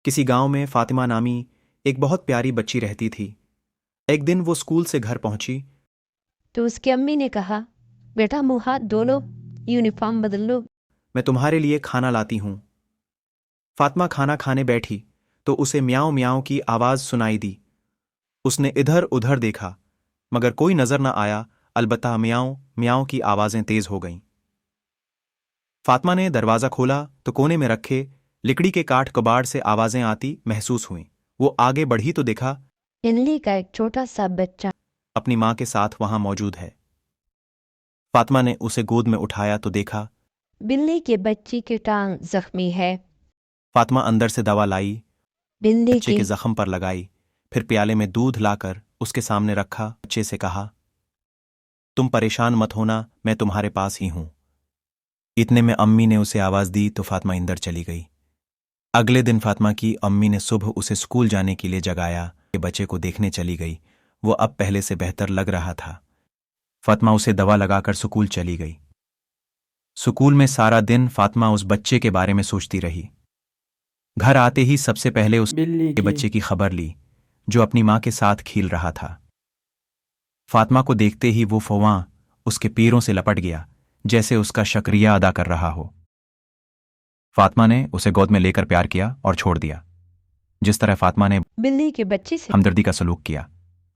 کسی گاؤں میں فاطمہ نامی ایک بہت پیاری بچی رہتی تھی۔ ایک دن وہ اسکول سے گھر پہنچی تو اس کی امی نے کہا، بیٹا منہ ہاتھ دھو لو، یونیفارم بدل لو۔ میں تمہارے لیے کھانا لاتی ہوں۔ فاطمہ کھانا کھانے بیٹھی تو اسے میاؤں میاؤں کی آواز سنائی دی۔ اس نے ادھر ادھر دیکھا مگر کوئی نظر نہ آیا، البتہ میاؤں میاؤں کی آوازیں تیز ہو گئیں۔ فاطمہ نے دروازہ کھولا تو کونے میں رکھے لکڑی کے کاٹ کباڑ سے آوازیں آتی محسوس ہوئیں۔ وہ آگے بڑھی تو دیکھا انلی کا ایک چھوٹا سا بچہ اپنی ماں کے ساتھ وہاں موجود ہے۔ فاطمہ نے اسے گود میں اٹھایا تو دیکھا بلی کے بچی کی ٹانگ زخمی ہے۔ فاطمہ اندر سے دوا لائی، بلی بچے کے زخم پر لگائی، پھر پیالے میں دودھ لا کر اس کے سامنے رکھا۔ بچے سے کہا، تم پریشان مت ہونا، میں تمہارے پاس ہی ہوں۔ اتنے میں امی نے اسے آواز دی تو فاطمہ اندر چلی گئی۔ اگلے دن فاطمہ کی امی نے صبح اسے اسکول جانے کے لیے جگایا کہ بچے کو دیکھنے چلی گئی۔ وہ اب پہلے سے بہتر لگ رہا تھا۔ فاطمہ اسے دوا لگا کر سکول چلی گئی۔ سکول میں سارا دن فاطمہ اس بچے کے بارے میں سوچتی رہی۔ گھر آتے ہی سب سے پہلے اس کے بچے کی خبر لی جو اپنی ماں کے ساتھ کھیل رہا تھا۔ فاطمہ کو دیکھتے ہی وہ فواں اس کے پیروں سے لپٹ گیا جیسے اس کا شکریہ ادا کر رہا ہو۔ فاطمہ نے اسے گود میں لے کر پیار کیا اور چھوڑ دیا۔ جس طرح فاطمہ نے بلی کے بچے سے ہمدردی کا سلوک کیا،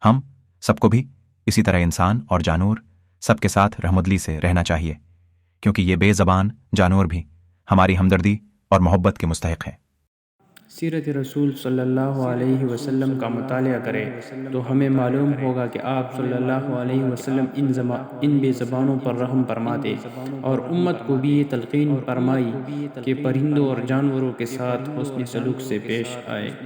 ہم سب کو بھی اسی طرح انسان اور جانور سب کے ساتھ رحمدلی سے رہنا چاہیے، کیونکہ یہ بے زبان جانور بھی ہماری ہمدردی اور محبت کے مستحق ہیں۔ سیرت رسول صلی اللہ علیہ وسلم کا مطالعہ کریں تو ہمیں معلوم ہوگا کہ آپ صلی اللہ علیہ وسلم ان بے زبانوں پر رحم فرماتے اور امت کو بھی یہ تلقین فرمائی کہ پرندوں اور جانوروں کے ساتھ حسن سلوک سے پیش آئے۔